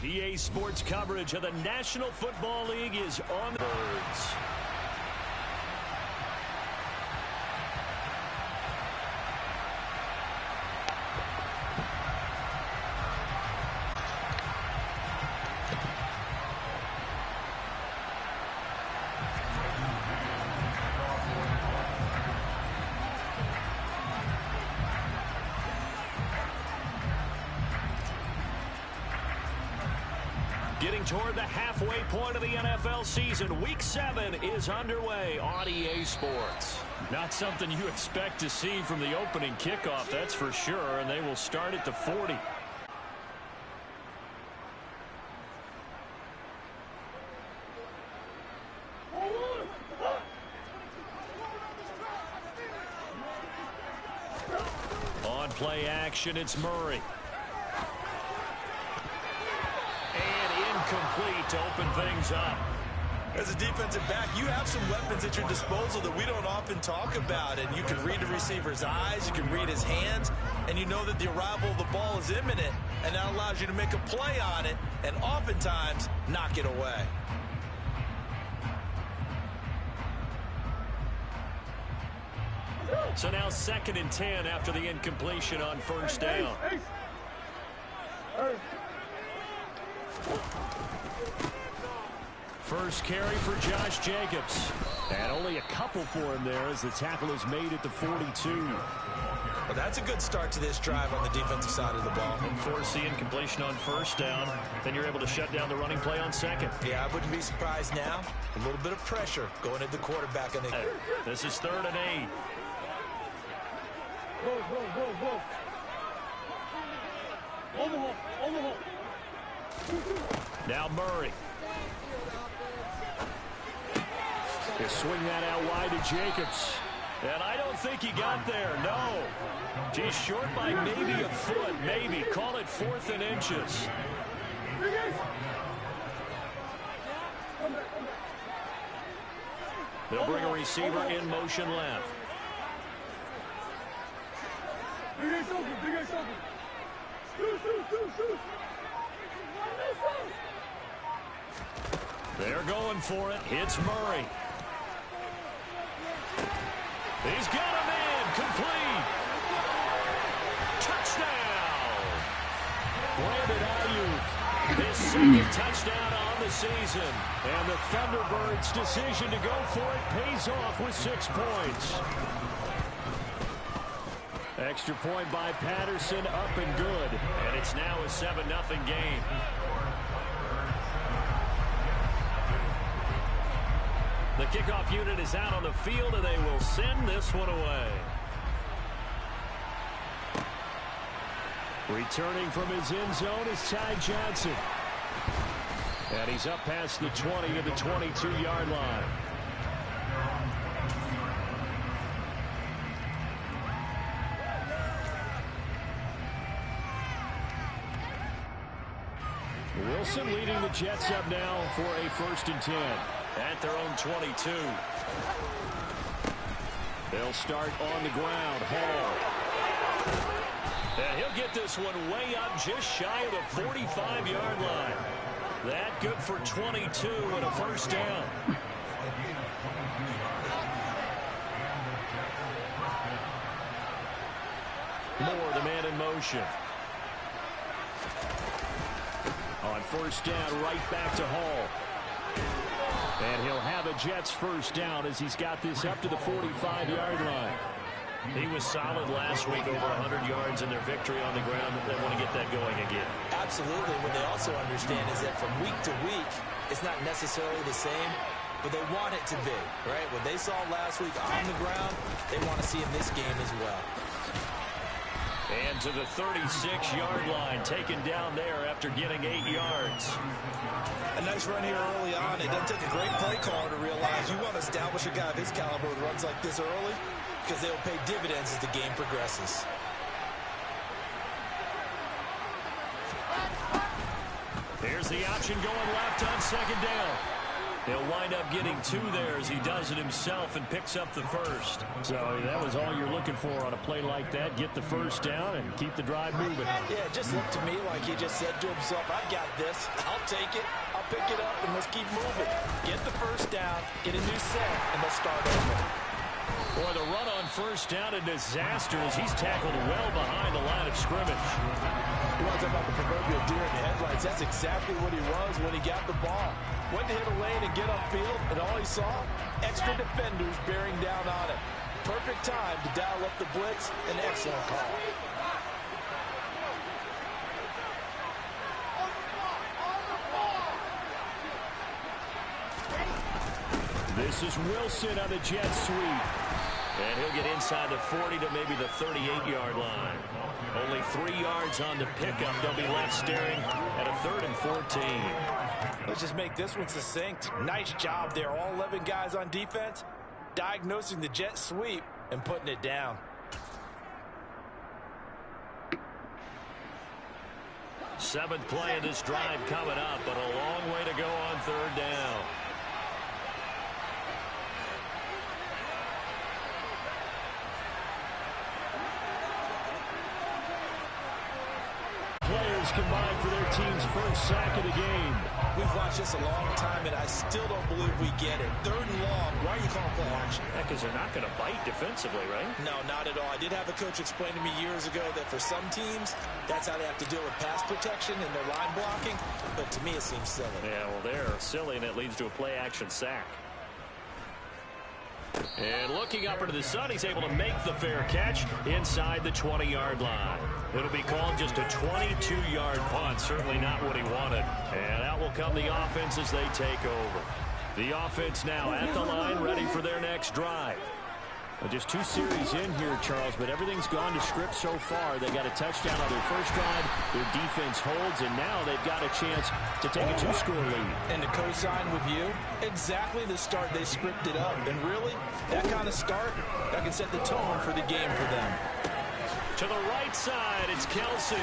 EA Sports coverage of the National Football League is on the birds. Getting toward the halfway point of the NFL season. Week 7 is underway on EA Sports. Not something you expect to see from the opening kickoff, that's for sure, and they will start at the 40. On play action, it's Murray. Complete to open things up. As a defensive back, you have some weapons at your disposal that we don't often talk about, and you can read the receiver's eyes, you can read his hands, and you know that the arrival of the ball is imminent, and that allows you to make a play on it and oftentimes knock it away. So now 2nd and 10 after the incompletion on first down. First carry for Josh Jacobs. And only a couple for him there as the tackle is made at the 42. Well, that's a good start to this drive on the defensive side of the ball. And force the incompletion on first down. Then you're able to shut down the running play on 2nd. Yeah, I wouldn't be surprised now. A little bit of pressure going at the quarterback. And this is 3rd and 8. Now Murray. He'll swing that out wide to Jacobs. And I don't think he got there, no. He's short by maybe a foot, maybe. Call it 4th and inches. They'll bring a receiver in motion left. They're going for it. Hits Murray. He's got him in. Complete. Touchdown. Brandon Ayuk. His 2nd touchdown on the season. And the Thunderbirds' decision to go for it pays off with 6 points. Extra point by Patterson, up and good. And it's now a 7-0 game. The kickoff unit is out on the field, and they will send this one away. Returning from his end zone is Ty Johnson. And he's up past the 20 to the 22-yard line. Wilson leading the Jets up now for a 1st and 10. At their own 22. They'll start on the ground. Hall. And he'll get this one way up just shy of the 45-yard line. That good for 22 and a 1st down. Moore, the man in motion. On 1st down, right back to Hall. And he'll have a Jets 1st down as he's got this up to the 45-yard line. He was solid last week, over 100 yards in their victory on the ground. They want to get that going again. Absolutely. What they also understand is that from week to week, it's not necessarily the same, but they want it to be, right? What they saw last week on the ground, they want to see in this game as well. And to the 36-yard line, taken down there after getting 8 yards. A nice run here early on. It doesn't take a great play caller to realize you want to establish a guy of his caliber with runs like this early, because they'll pay dividends as the game progresses. Here's the option going left on 2nd down. He'll wind up getting 2 there as he does it himself and picks up the first. So that was all you're looking for on a play like that. Get the first down and keep the drive moving. Yeah, it just looked to me like he just said to himself, I got this. I'll take it. I'll pick it up, and let's keep moving. Get the first down, get a new set, and let's start over. Boy, the run on first down, a disaster as he's tackled well behind the line of scrimmage. You want to talk about the proverbial deer in the headlights? That's exactly what he was when he got the ball. Went to hit a lane and get upfield, and all he saw, extra defenders bearing down on him. Perfect time to dial up the blitz. An excellent call. This is Wilson on the jet sweep. And he'll get inside the 40 to maybe the 38-yard line. Only 3 yards on the pickup. They'll be left staring at a 3rd and 14. Let's just make this one succinct. Nice job there. All 11 guys on defense diagnosing the jet sweep and putting it down. Seventh play of this drive coming up, but a long way to go on 3rd down. Players combined for their team's first sack of the game. We've watched this a long time, and I still don't believe we get it. 3rd and long. Why are you calling play action? Because they're not going to bite defensively, right? No, not at all. I did have a coach explain to me years ago that for some teams, that's how they have to deal with pass protection and their line blocking. But to me, it seems silly. Yeah, well, they're silly, and it leads to a play-action sack. And looking up into the sun, he's able to make the fair catch inside the 20-yard line. It'll be called just a 22-yard punt. Certainly not what he wanted. And out will come the offense as they take over. The offense now at the line, ready for their next drive. Well, just 2 series in here, Charles, but everything's gone to script so far. They got a touchdown on their first drive. Their defense holds, and now they've got a chance to take a 2-score lead. And to co-sign with you, exactly the start they scripted up. And really, that kind of start, that can set the tone for the game for them. To the right side, it's Kelsey.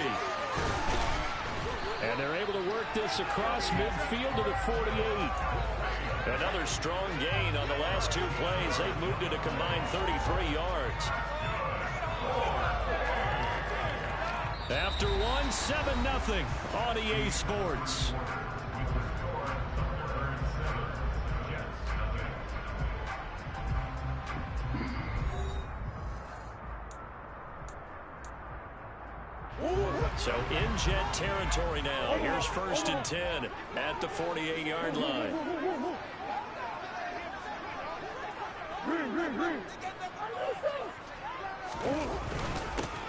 And they're able to work this across midfield to the 48. Another strong gain on the last 2 plays. They've moved it a combined 33 yards. After one, 7-0 on EA Sports. So in jet territory now. Here's 1st and 10 at the 48-yard line.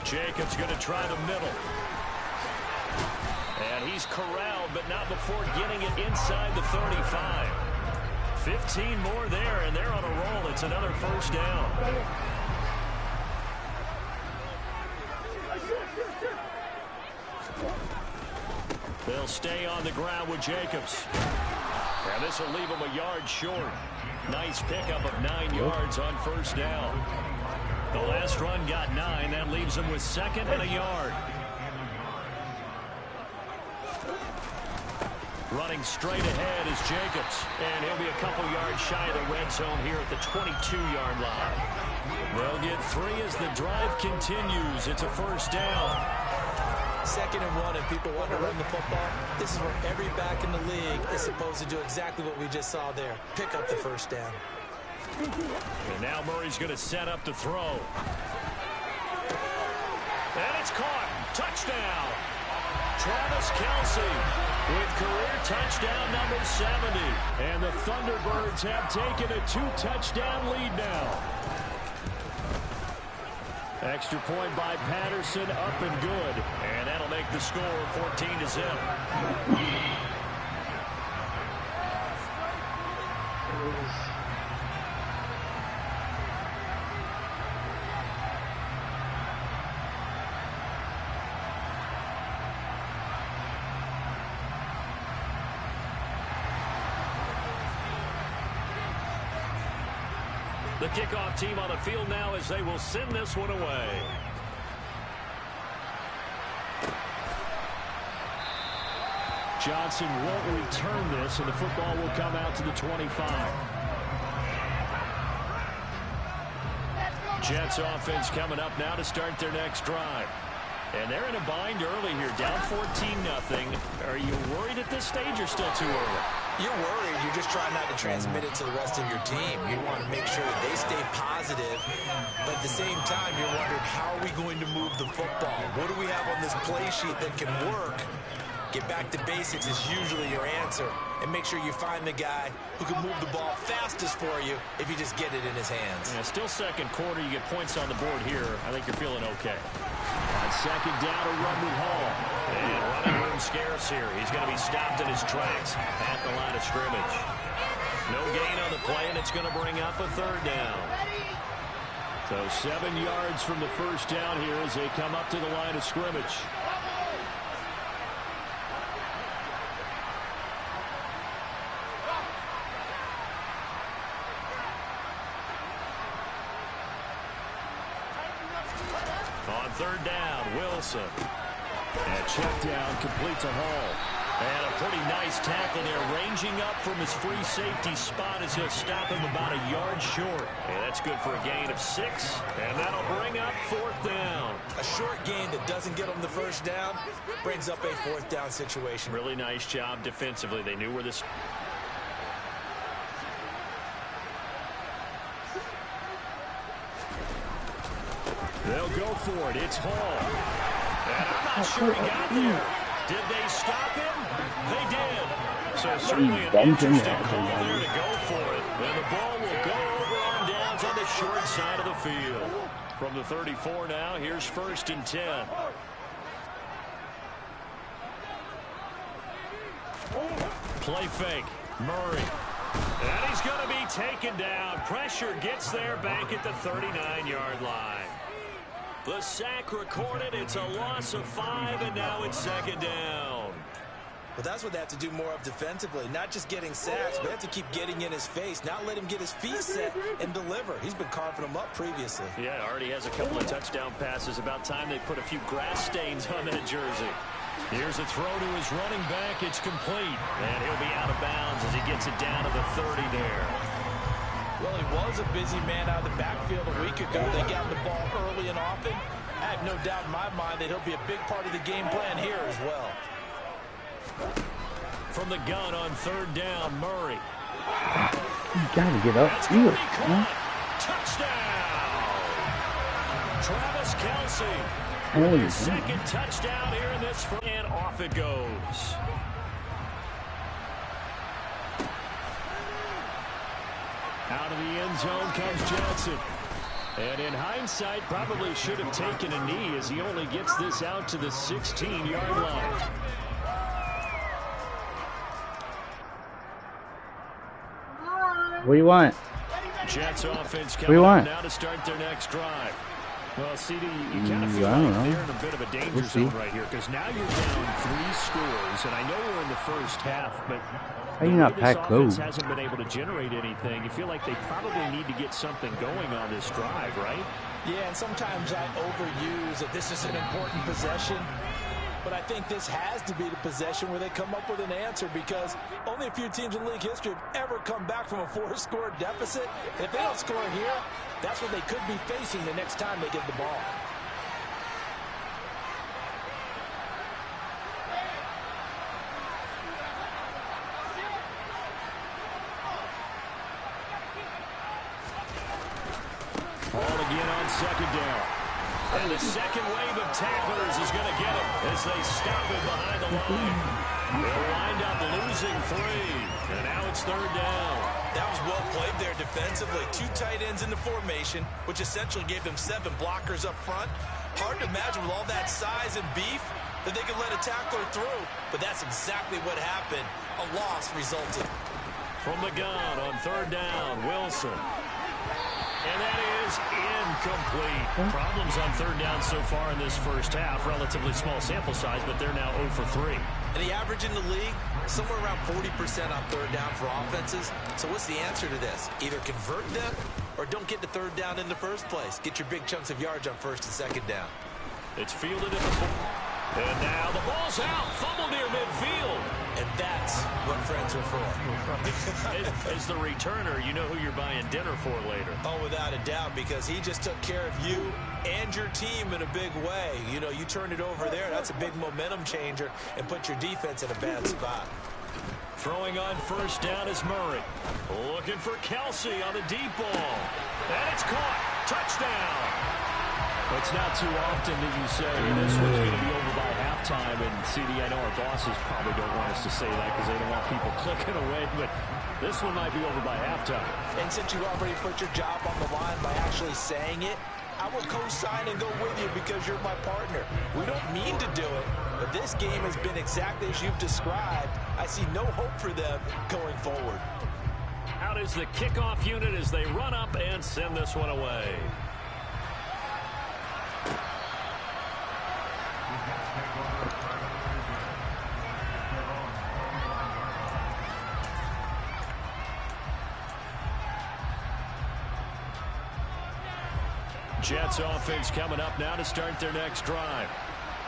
Jacobs going to try the middle. And he's corralled, but not before getting it inside the 35. 15 more there, and they're on a roll. It's another 1st down. They'll stay on the ground with Jacobs. And this will leave him a yard short. Nice pickup of 9 yards on 1st down. The last run got 9. That leaves him with 2nd and a yard. Running straight ahead is Jacobs. And he'll be a couple yards shy of the red zone here at the 22-yard line. They'll get 3 as the drive continues. It's a 1st down. 2nd and 1, and people want to run the football. This is where every back in the league is supposed to do exactly what we just saw there. Pick up the 1st down. And now Murray's going to set up to throw. And it's caught. Touchdown. Travis Kelce with career touchdown number 70. And the Thunderbirds have taken a 2-touchdown lead now. Extra point by Patterson, up and good. And that'll make the score 14-0. The kickoff team on the field now as they will send this one away. Johnson won't return this, and the football will come out to the 25. Jets offense coming up now to start their next drive. And they're in a bind early here, down 14-0. Are you worried at this stage or still too early? You're worried. You're just trying not to transmit it to the rest of your team. You want to make sure that they stay positive, but at the same time, you're wondering, how are we going to move the football? What do we have on this play sheet that can work? Get back to basics is usually your answer, and make sure you find the guy who can move the ball fastest for you if you just get it in his hands. Yeah, still second quarter. You get points on the board here. I think you're feeling okay. On second down, a run with Hall. And running room scarce here. He's going to be stopped in his tracks at the line of scrimmage. No gain on the play, and it's going to bring up a third down. So 7 yards from the first down here as they come up to the line of scrimmage. On third down, Wilson. And check down, complete to Hall. And a pretty nice tackle there, ranging up from his free safety spot as he'll stop him about a yard short. And that's good for a gain of 6. And that'll bring up fourth down. A short gain that doesn't get him the first down brings up a fourth down situation. Really nice job defensively. They knew where this... They'll go for it. It's Hall. And I'm not sure he got there. Did they stop him? They did. So certainly an interesting call there to go for it. And the ball will go over on downs on the short side of the field. From the 34 now, here's first and 10. Play fake. Murray. And he's going to be taken down. Pressure gets there back at the 39-yard line. The sack recorded. It's a loss of 5, and now it's second down. Well, that's what they have to do more of defensively. Not just getting sacks, but they have to keep getting in his face. Not let him get his feet set and deliver. He's been carving them up previously. Yeah, already has a couple of touchdown passes. About time they put a few grass stains on that jersey. Here's a throw to his running back. It's complete. And he'll be out of bounds as he gets it down to the 30 there. Well, he was a busy man out of the backfield a week ago. They got the ball early and often. I have no doubt in my mind that he'll be a big part of the game plan here as well. From the gun on third down, Murray. You gotta get up. Touchdown! Travis Kelce. His second touchdown here in this first, and off it goes. Out of the end zone comes Johnson. And in hindsight, probably should have taken a knee as he only gets this out to the 16-yard line. What do you want? Jets offense coming up now to start their next drive. Well, CD, you kind of feel like they're in a bit of a danger zone right here because now you're down 3 scores, and I know we're in the first half, but how you not pack close? Hasn't been able to generate anything. You feel like they probably need to get something going on this drive, right? Yeah, and sometimes I overuse that this is an important possession. But I think this has to be the possession where they come up with an answer because only a few teams in league history have ever come back from a 4-score deficit. And if they don't score here, that's what they could be facing the next time they get the ball. Ball again on second down. And the second wave of tacklers is going to get him as they stop him behind the line. They'll wind up losing 3. And now it's third down. That was well played there defensively. 2 tight ends in the formation, which essentially gave them 7 blockers up front. Hard to imagine with all that size and beef that they could let a tackler through. But that's exactly what happened. A loss resulted. From the gun on third down, Wilson. And that is incomplete. Problems on third down so far in this first half. Relatively small sample size, but they're now 0 for 3. And the average in the league, somewhere around 40% on third down for offenses. So what's the answer to this? Either convert them or don't get the third down in the first place. Get your big chunks of yards on first and second down. It's fielded at the 4. And now the ball's out. Fumble near midfield. what friends are for. As the returner, you know who you're buying dinner for later. Oh, without a doubt, because he just took care of you and your team in a big way. You know, you turned it over there. That's a big momentum changer and put your defense in a bad spot. Throwing on first down is Murray. Looking for Kelsey on the deep ball. And it's caught. Touchdown. It's not too often that you say this one's going to be over by halftime. And, CD, I know our bosses probably don't want us to say that because they don't want people clicking away. But this one might be over by halftime. And since you already put your job on the line by actually saying it, I will co-sign and go with you because you're my partner. We don't mean to do it, but this game has been exactly as you've described. I see no hope for them going forward. Out is the kickoff unit as they run up and send this one away. Jets offense coming up now to start their next drive.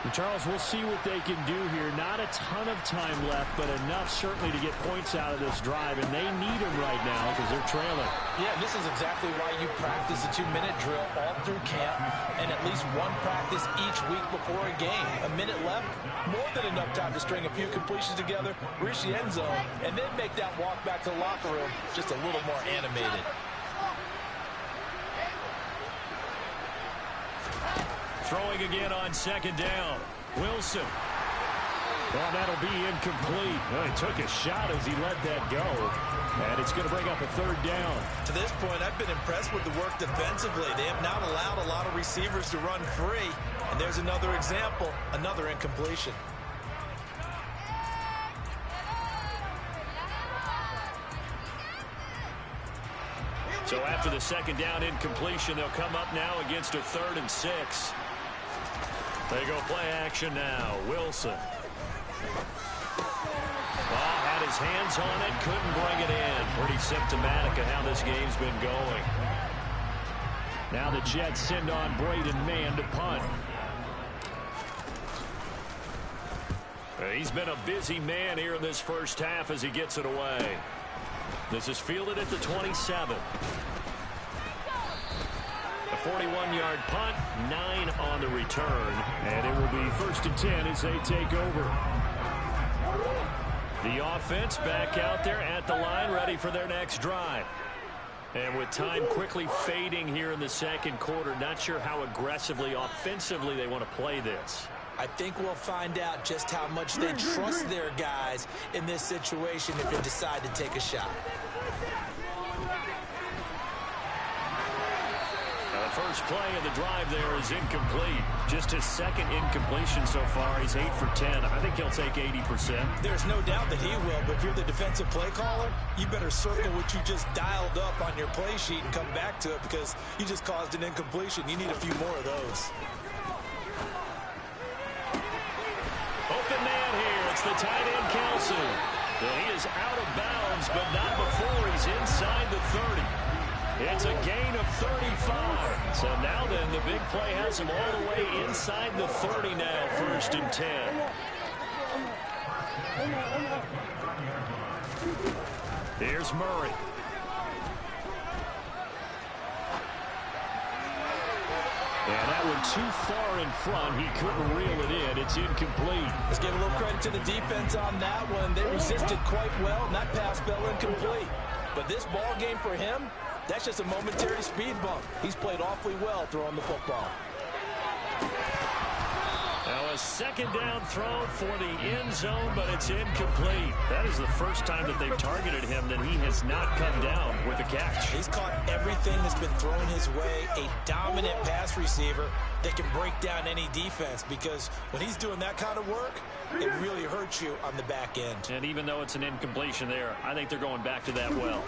And Charles, we'll see what they can do here. Not a ton of time left, but enough certainly to get points out of this drive, and they need them right now because they're trailing. Yeah, this is exactly why you practice a 2-minute drill all through camp and at least one practice each week before a game. A minute left, more than enough time to string a few completions together, reach the end zone, and then make that walk back to the locker room just a little more animated. Throwing again on second down. Wilson. Well, that'll be incomplete. Well, he took a shot as he let that go. And it's going to bring up a third down. To this point, I've been impressed with the work defensively. They have not allowed a lot of receivers to run free. And there's another example, another incompletion. So after the second down incompletion, they'll come up now against a 3rd and 6. They go play action now. Wilson. Had his hands on it, couldn't bring it in. Pretty symptomatic of how this game's been going. Now the Jets send on Braden Mann to punt. He's been a busy man here in this first half as he gets it away. This is fielded at the 27. A 41-yard punt, 9 on the return, and it will be 1st and 10 as they take over. The offense back out there at the line, ready for their next drive. And with time quickly fading here in the second quarter, not sure how aggressively, offensively they want to play this. I think we'll find out just how much they trust their guys in this situation if they decide to take a shot. The first play of the drive there is incomplete. Just his second incompletion so far. He's 8 for 10. I think he'll take 80%. There's no doubt that he will, but if you're the defensive play caller, you better circle what you just dialed up on your play sheet and come back to it because you just caused an incompletion. You need a few more of those. Open man here. It's the tight end, Kelsey. He is out of bounds, but not before he's inside the 30. It's a gain of 35. So now then, the big play has him all the way inside the 30 now, 1st and 10. Here's Murray. And that one too far in front. He couldn't reel it in. It's incomplete. Let's give a little credit to the defense on that one. They resisted quite well, and that pass fell incomplete. But this ball game for him, that's just a momentary speed bump. He's played awfully well throwing the football. Now a second down throw for the end zone, but it's incomplete. That is the first time that they've targeted him that he has not come down with a catch. He's caught everything that's been thrown his way, a dominant pass receiver that can break down any defense because when he's doing that kind of work, it really hurts you on the back end. And even though it's an incompletion there, I think they're going back to that well.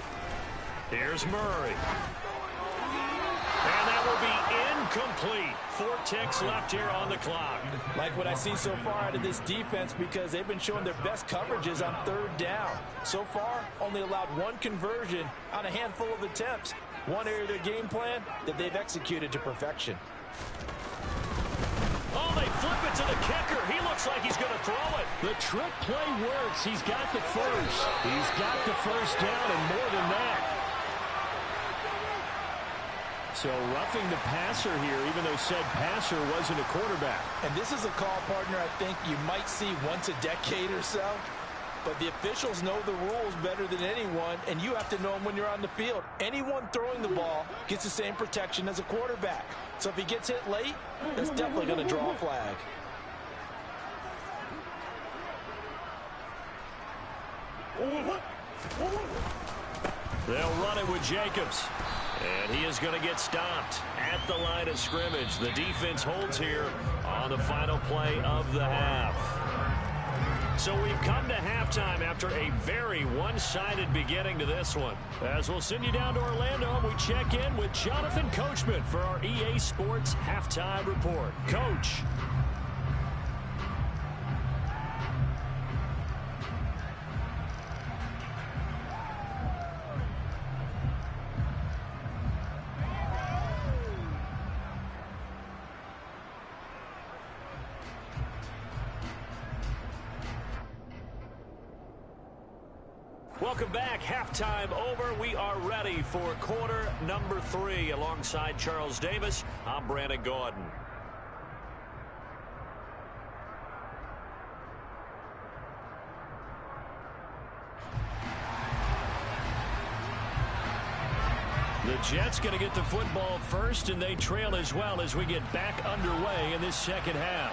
Here's Murray. And that will be incomplete. 4 ticks left here on the clock. Like what I see so far out of this defense because they've been showing their best coverages on 3rd down. So far, only allowed 1 conversion on a handful of attempts. One area of their game plan that they've executed to perfection. Oh, they flip it to the kicker. He looks like he's going to throw it. The trick play works. He's got the first. He's got the first down and more than that. So roughing the passer here, even though said passer wasn't a quarterback. And this is a call, partner, I think you might see once a decade or so. But the officials know the rules better than anyone, and you have to know them when you're on the field. Anyone throwing the ball gets the same protection as a quarterback. So if he gets hit late, that's definitely going to draw a flag. They'll run it with Jacobs. And he is going to get stopped at the line of scrimmage. The defense holds here on the final play of the half. So we've come to halftime after a very one-sided beginning to this one. As we'll send you down to Orlando, we check in with Jonathan Coachman for our EA Sports Halftime Report. Coach. Welcome back. Halftime over. We are ready for quarter number 3. Alongside Charles Davis, I'm Brandon Gordon. The Jets going to get the football first, and they trail as well as we get back underway in this second half.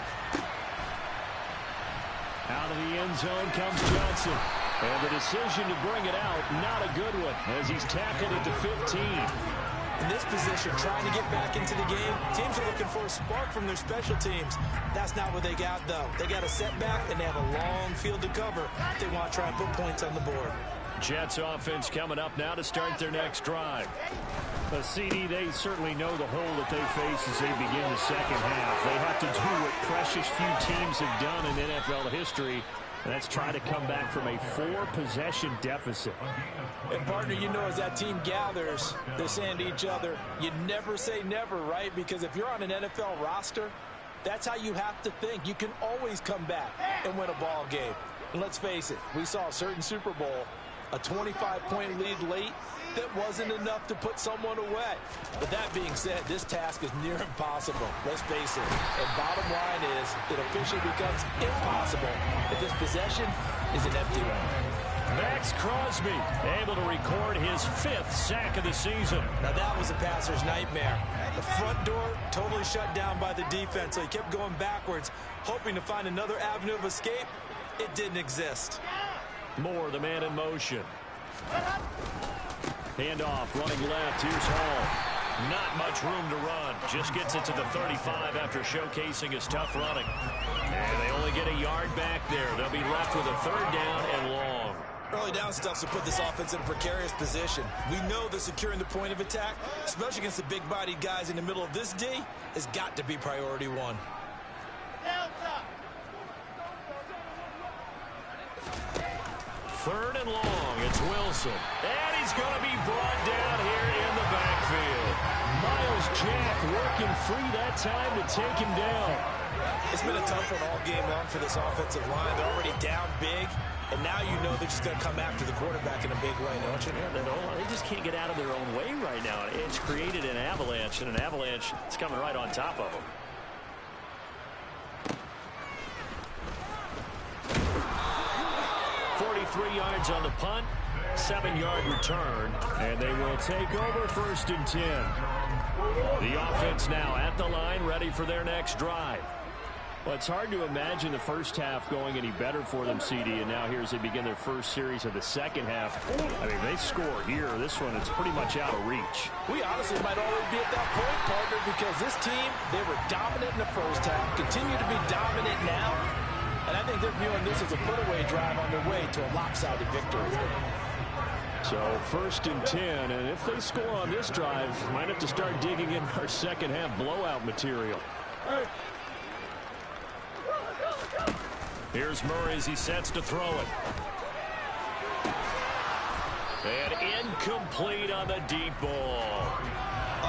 Out of the end zone comes Johnson. And the decision to bring it out, not a good one, as he's tackled at the 15. In this position, trying to get back into the game, teams are looking for a spark from their special teams. That's not what they got, though. They got a setback, and they have a long field to cover if they want to try and put points on the board. Jets offense coming up now to start their next drive. The CD, they certainly know the hole that they face as they begin the second half. They have to do what precious few teams have done in NFL history. Let's try to come back from a 4-possession deficit. And, partner, you know, as that team gathers, they're saying to each other, you never say never, right? Because if you're on an NFL roster, that's how you have to think. You can always come back and win a ball game. And let's face it, we saw a certain Super Bowl, a 25-point lead late, that wasn't enough to put someone away. But that being said, this task is near impossible. Let's face it. And bottom line is, it officially becomes impossible if this possession is an empty one. Max Crosby able to record his 5th sack of the season. Now that was a passer's nightmare. The front door totally shut down by the defense, so he kept going backwards, hoping to find another avenue of escape. It didn't exist. Moore, the man in motion. Handoff, running left. Here's Hall. Not much room to run. Just gets it to the 35 after showcasing his tough running. And they only get a yard back there. They'll be left with a 3rd down and long. Early down stuff to put this offense in a precarious position. We know that securing the point of attack, especially against the big-bodied guys in the middle of this D, has got to be priority 1. 3rd and long. It's Wilson. And he's going to be brought down here in the backfield. Miles Jack working free that time to take him down. It's been a tough one all game long for this offensive line. They're already down big, and now you know they're just going to come after the quarterback in a big way, don't you? Yeah, they just can't get out of their own way right now. It's created an avalanche, and an avalanche is coming right on top of them. Yards on the punt, 7-yard return, and they will take over 1st and 10. The offense now at the line, ready for their next drive. Well, it's hard to imagine the first half going any better for them, CD, and now here as they begin their first series of the second half. I mean, they score here. This one, it's pretty much out of reach. We honestly might already be at that point, partner, because this team, they were dominant in the first half, continue to be dominant now. And I think they're viewing this as a put-away drive on their way to a lopsided victory. So 1st and 10, and if they score on this drive, might have to start digging in our second half blowout material. Here's Murray as he sets to throw it. And incomplete on the deep ball.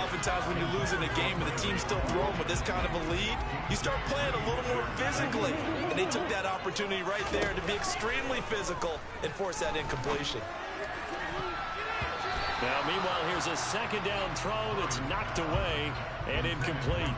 Oftentimes when you lose in a game and the team's still throwing with this kind of a lead, you start playing a little more physically. And they took that opportunity right there to be extremely physical and force that incompletion. Now, meanwhile, here's a second down throw that's knocked away and incomplete.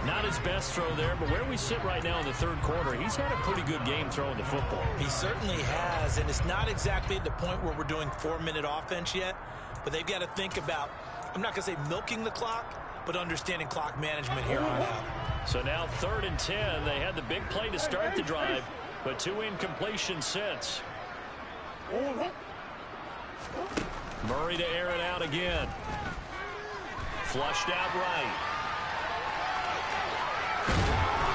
Not his best throw there, but where we sit right now in the third quarter, he's had a pretty good game throwing the football. He certainly has, and it's not exactly at the point where we're doing 4-minute offense yet, but they've got to think about, I'm not going to say milking the clock, but understanding clock management here on out. So now 3rd and 10. They had the big play to start the drive, but 2 incompletions since. Murray to air it out again. Flushed out right.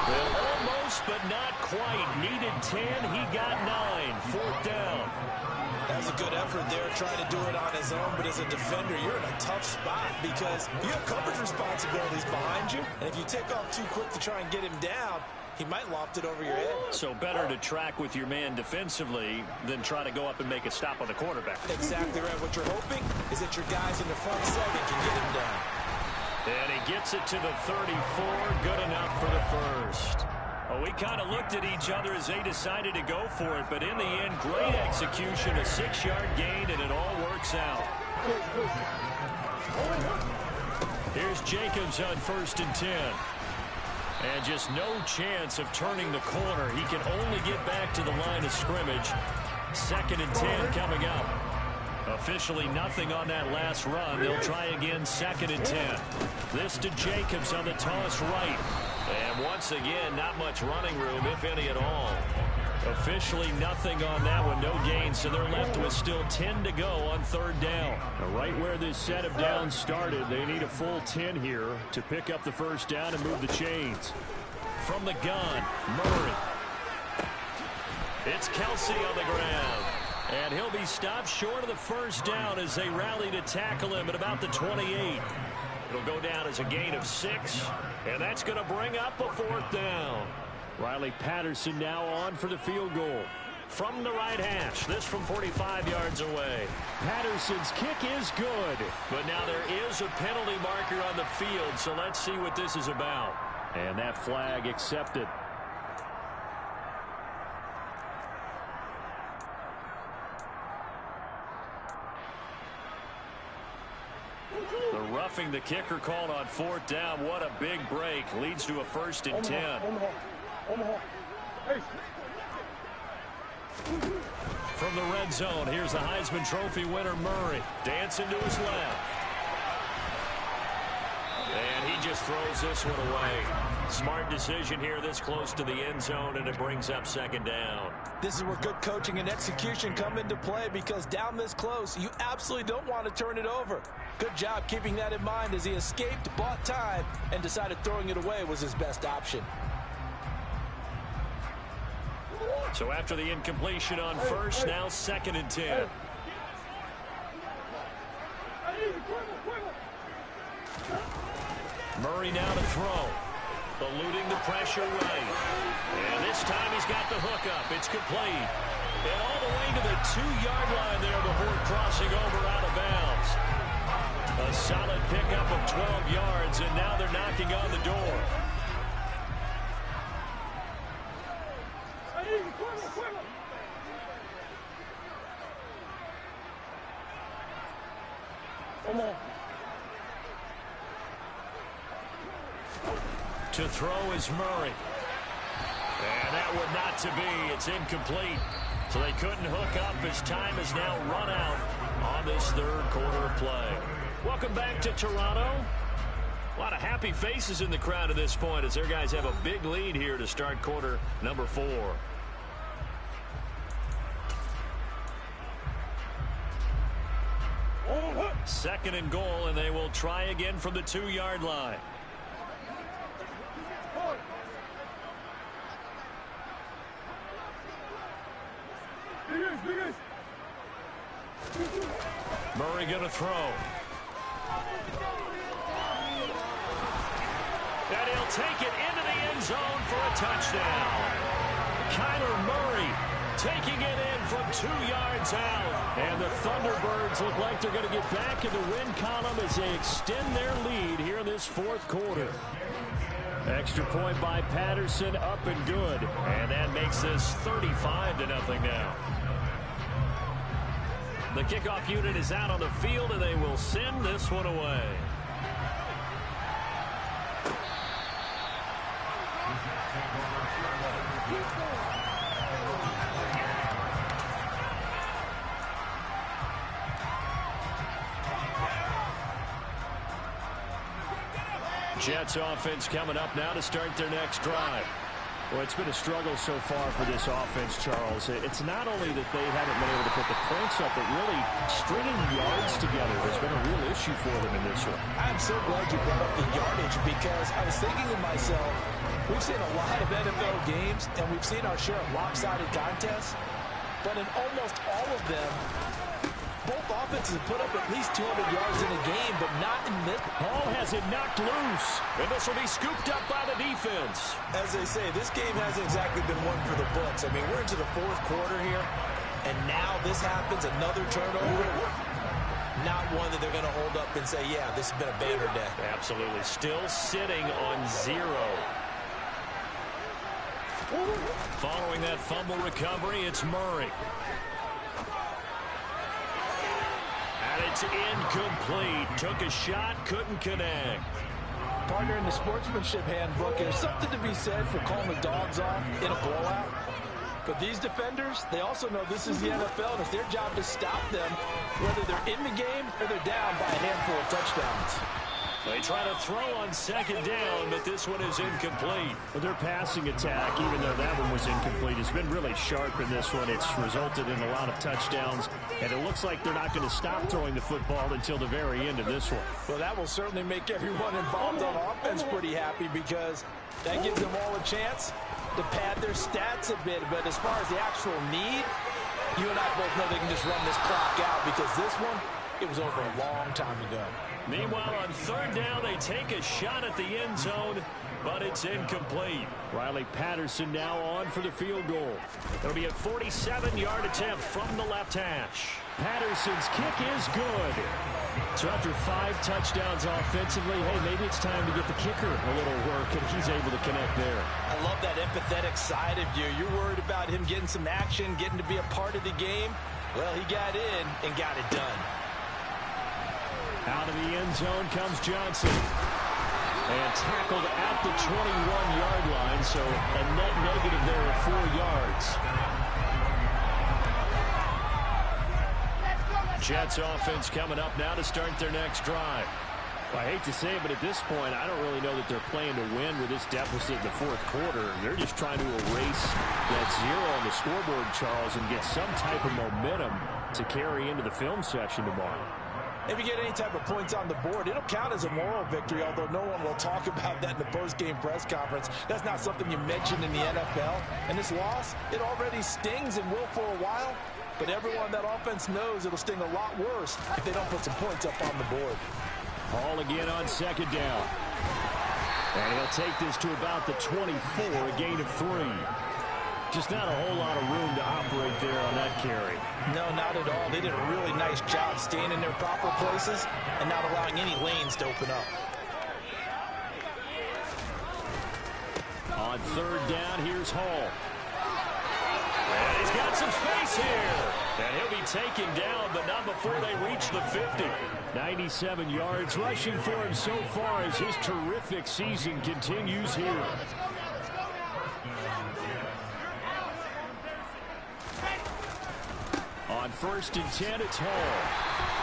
Well, almost, but not quite. Needed 10. He got 9. 4th down. That was a good effort there, trying to do it on his own, but as a defender, you're in a tough spot because you have coverage responsibilities behind you, and if you take off too quick to try and get him down, he might loft it over your head. So better to track with your man defensively than try to go up and make a stop on the quarterback. Exactly right. What you're hoping is that your guys in the front seven can get him down. And he gets it to the 34. Good enough for the first. Well, we kind of looked at each other as they decided to go for it, but in the end, great execution, a 6-yard gain, and it all works out. Here's Jacobs on 1st and 10. And just no chance of turning the corner. He can only get back to the line of scrimmage. 2nd and 10 coming up. Officially nothing on that last run. They'll try again 2nd and 10. This to Jacobs on the toss right. And once again, not much running room, if any at all. Officially nothing on that one. No gain, so they're left with still 10 to go on 3rd down. Now, right where this set of downs started, they need a full 10 here to pick up the first down and move the chains. From the gun, Murray. It's Kelsey on the ground. And he'll be stopped short of the first down as they rally to tackle him at about the 28. It'll go down as a gain of 6, and that's going to bring up a 4th down. Riley Patterson now on for the field goal. From the right hash, this from 45 yards away. Patterson's kick is good, but now there is a penalty marker on the field, so let's see what this is about. And that flag accepted. The roughing the kicker called on 4th down. What a big break. Leads to a 1st and 10. From the red zone, here's the Heisman Trophy winner, Murray. Dancing to his left. And he just throws this one away. Smart decision here this close to the end zone, and it brings up 2nd down. This is where good coaching and execution come into play, because down this close, you absolutely don't want to turn it over. Good job keeping that in mind as he escaped, bought time, and decided throwing it away was his best option. So after the incompletion on 1st, now 2nd and 10. Murray now to throw. Eluding the pressure right. And this time he's got the hook up. It's complete. And all the way to the 2-yard line there before crossing over out of bounds. A solid pickup of 12 yards, and now they're knocking on the door. To throw is Murray. And that would not to be. It's incomplete. So they couldn't hook up as time has now run out on this 3rd quarter of play. Welcome back to Toronto. A lot of happy faces in the crowd at this point as their guys have a big lead here to start quarter number 4. Second and goal, and they will try again from the 2-yard line. Murray going to throw. And he'll take it into the end zone for a touchdown. Kyler Murray taking it in from 2 yards out. And the Thunderbirds look like they're going to get back in the win column as they extend their lead here in this fourth quarter. Extra point by Patterson, up and good. And that makes this 35-0 now. The kickoff unit is out on the field, and they will send this one away. Jets offense coming up now to start their next drive. Well, it's been a struggle so far for this offense, Charles. It's not only that they haven't been able to put the points up, but really stringing yards together has been a real issue for them in this one. I'm so glad you brought up the yardage because I was thinking to myself, we've seen a lot of NFL games, and we've seen our share of lopsided contests, but in almost all of them, both offenses have put up at least 200 yards in a game, but not in this. Hall has it knocked loose, and this will be scooped up by the defense. As they say, this game hasn't exactly been one for the books. I mean, we're into the fourth quarter here, and now this happens, another turnover. Not one that they're going to hold up and say, yeah, this has been a banner day. Absolutely. Still sitting on 0. Following that fumble recovery, it's Murray. And it's incomplete. Took a shot, couldn't connect. Partner, in the sportsmanship handbook, there's something to be said for calling the dogs off in a blowout. But these defenders, they also know this is the NFL, and it's their job to stop them, whether they're in the game or they're down by a handful of touchdowns. They try to throw on second down, but this one is incomplete. Well, their passing attack, even though that one was incomplete, has been really sharp in this one. It's resulted in a lot of touchdowns, and it looks like they're not going to stop throwing the football until the very end of this one. Well, that will certainly make everyone involved on offense pretty happy because that gives them all a chance to pad their stats a bit. But as far as the actual need, you and I both know they can just run this clock out because this one, it was over a long time ago. Meanwhile, on third down, they take a shot at the end zone, but it's incomplete. Riley Patterson now on for the field goal. It'll be a 47-yard attempt from the left hash. Patterson's kick is good. So after 5 touchdowns offensively, hey, maybe it's time to get the kicker a little work, and he's able to connect there. I love that empathetic side of you. You're worried about him getting some action, getting to be a part of the game. Well, he got in and got it done. Out of the end zone comes Johnson. And tackled at the 21-yard line, so a net negative there of 4 yards. Jets offense coming up now to start their next drive. Well, I hate to say it, but at this point, I don't really know that they're playing to win with this deficit in the fourth quarter. They're just trying to erase that 0 on the scoreboard, Charles, and get some type of momentum to carry into the film session tomorrow. If you get any type of points on the board, it'll count as a moral victory, although no one will talk about that in the post-game press conference. That's not something you mention in the NFL. And this loss, it already stings and will for a while. But everyone on that offense knows it'll sting a lot worse if they don't put some points up on the board. Hall again on second down. And he'll take this to about the 24, a gain of 3. Just not a whole lot of room to operate there on that carry. No, not at all. They did a really nice job staying in their proper places and not allowing any lanes to open up. On third down, here's Hall. And he's got some space here. And he'll be taken down, but not before they reach the 50. 97 yards rushing for him so far as his terrific season continues here. On 1st and 10, it's Hall.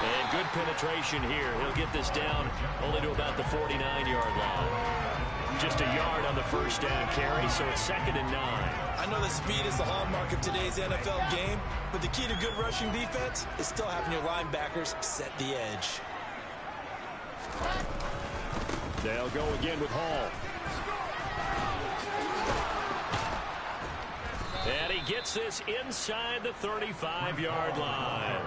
And good penetration here. He'll get this down only to about the 49-yard line. Just a yard on the first down carry, so it's 2nd and 9. I know that speed is the hallmark of today's NFL game, but the key to good rushing defense is still having your linebackers set the edge. They'll go again with Hall. And he gets this inside the 35-yard line.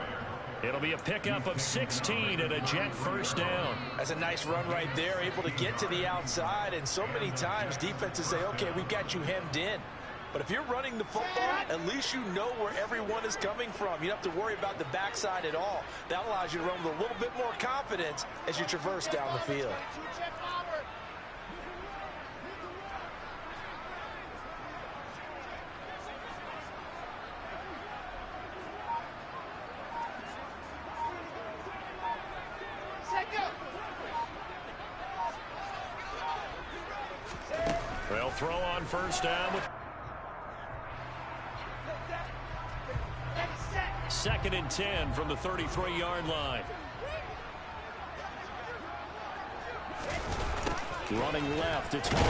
It'll be a pickup of 16 and a Jet first down. That's a nice run right there, able to get to the outside. And so many times defenses say, okay, we've got you hemmed in. But if you're running the football, at least you know where everyone is coming from. You don't have to worry about the backside at all. That allows you to run with a little bit more confidence as you traverse down the field. They'll throw on first down with 2nd and 10 from the 33-yard line. Running left, it's Hall.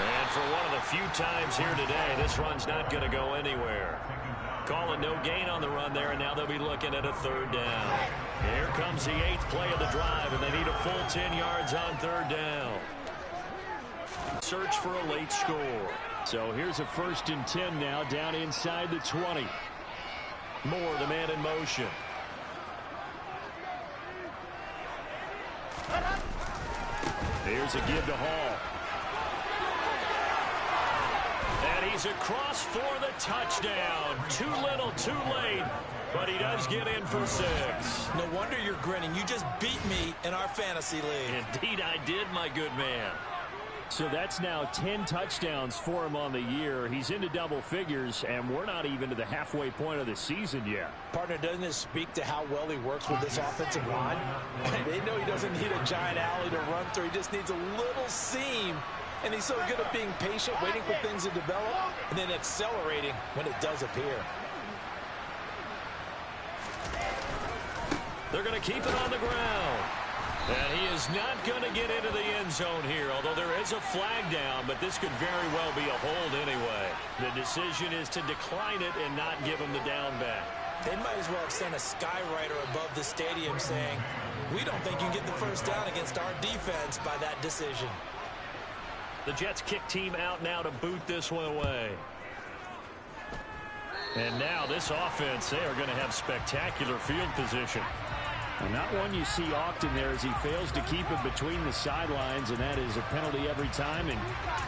And for one of the few times here today, this run's not going to go anywhere. Calling no gain on the run there, and now they'll be looking at a 3rd down. Here comes the 8th play of the drive, and they need a full 10 yards on 3rd down. Search for a late score. So here's a 1st and 10 now, down inside the 20. Moore, the man in motion. Here's a give to Hall. And he's across for the touchdown. Too little, too late. But he does get in for 6. No wonder you're grinning. You just beat me in our fantasy league. Indeed I did, my good man. So that's now 10 touchdowns for him on the year. He's into double figures, and we're not even to the halfway point of the season yet. Partner, doesn't this speak to how well he works with this offensive line? They know he doesn't need a giant alley to run through. He just needs a little seam, and he's so good at being patient, waiting for things to develop, and then accelerating when it does appear. They're going to keep it on the ground. And he is not going to get into the end zone here, although there is a flag down, but this could very well be a hold anyway. The decision is to decline it and not give him the down back. They might as well have sent a skywriter above the stadium saying, we don't think you can get the 1st down against our defense by that decision. The Jets kick team out now to boot this one away. And now this offense, they are going to have spectacular field position. And not one you see often there as he fails to keep it between the sidelines, and that is a penalty every time and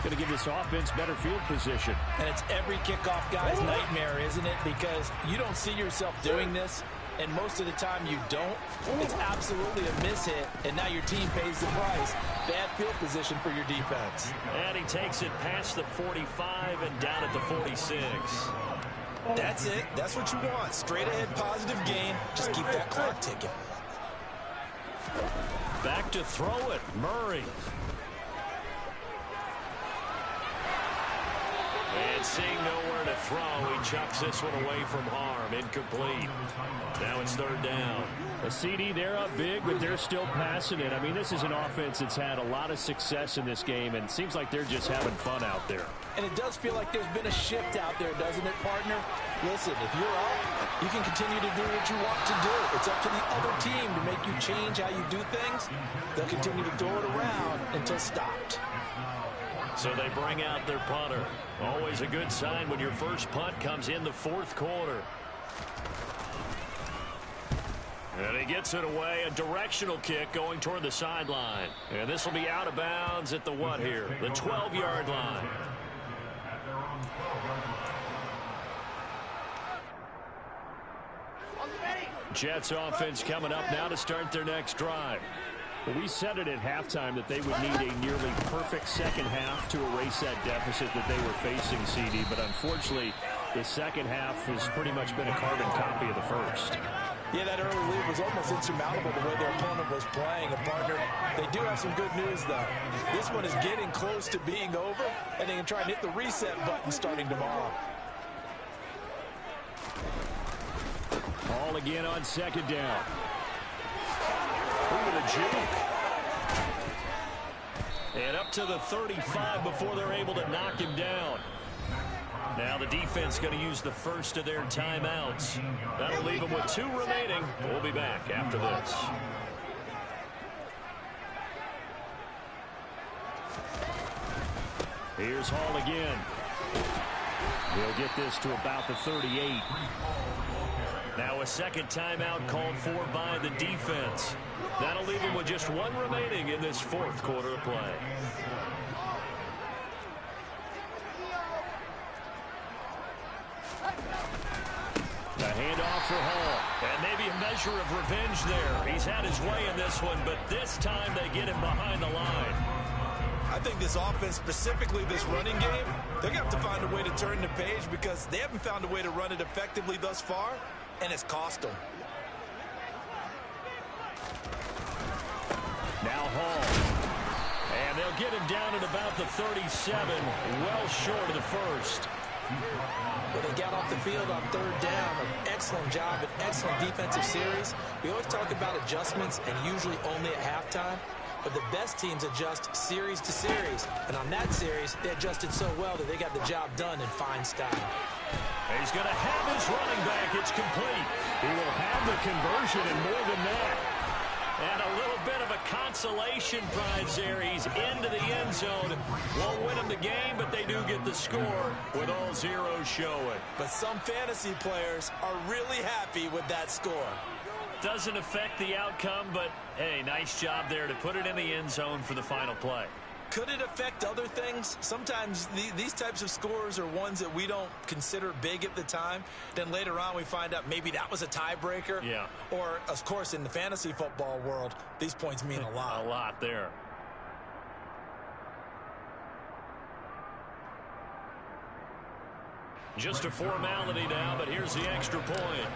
going to give this offense better field position. And it's every kickoff guy's nightmare, isn't it? Because you don't see yourself doing this, and most of the time you don't. It's absolutely a mishit, and now your team pays the price. Bad field position for your defense. And he takes it past the 45 and down at the 46. That's it. That's what you want. Straight ahead positive gain. Just keep that clock ticking. Back to throw it, Murray. And seeing nowhere to throw, he chucks this one away from harm. Incomplete. Now it's 3rd down. A CD, they're up big, but they're still passing it. I mean, this is an offense that's had a lot of success in this game, and it seems like they're just having fun out there. And it does feel like there's been a shift out there, doesn't it, partner? Listen, if you're up, you can continue to do what you want to do. It's up to the other team to make you change how you do things. They'll continue to throw it around until stopped. So they bring out their punter. Always a good sign when your first punt comes in the 4th quarter. And he gets it away, a directional kick going toward the sideline. And this will be out of bounds at the what here? The 12-yard line. Jets offense coming up now to start their next drive. We said it at halftime that they would need a nearly perfect second half to erase that deficit that they were facing, CD. But unfortunately, the second half has pretty much been a carbon copy of the first. Yeah, that early lead was almost insurmountable the way their opponent was playing. And partner, they do have some good news, though. This one is getting close to being over, and they can try and hit the reset button starting tomorrow. Ball again on 2nd down. Over the juke. And up to the 35 before they're able to knock him down. Now the defense going to use the first of their timeouts. That'll leave them with 2 remaining. We'll be back after this. Here's Hall again. He'll get this to about the 38. Now a second timeout called for by the defense. That'll leave him with just 1 remaining in this 4th quarter of play. Hand off for Hall. And maybe a measure of revenge there. He's had his way in this one, but this time they get him behind the line. I think this offense, specifically this running game, they're going to have to find a way to turn the page because they haven't found a way to run it effectively thus far, and it's cost them. Now Hall. And they'll get him down at about the 37, well short of the first. Well, they got off the field on third down. An excellent job, an excellent defensive series. We always talk about adjustments and usually only at halftime. But the best teams adjust series to series. And on that series, they adjusted so well that they got the job done in fine style. He's going to have his running back. It's complete. He will have the conversion and more than that. And a little bit of a consolation prize there. He's into the end zone. Won't win them the game, but they do get the score with all zeros showing. But some fantasy players are really happy with that score. Doesn't affect the outcome, but, hey, nice job there to put it in the end zone for the final play. Could it affect other things? Sometimes these types of scores are ones that we don't consider big at the time. Then later on we find out maybe that was a tiebreaker. Yeah. Or, of course, in the fantasy football world, these points mean a lot. A lot there. Just a formality now, but here's the extra point.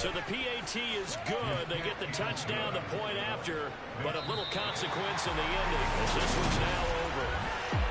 So the PAT is good. They get the touchdown, the point after, but of little consequence in the ending as this one's now over.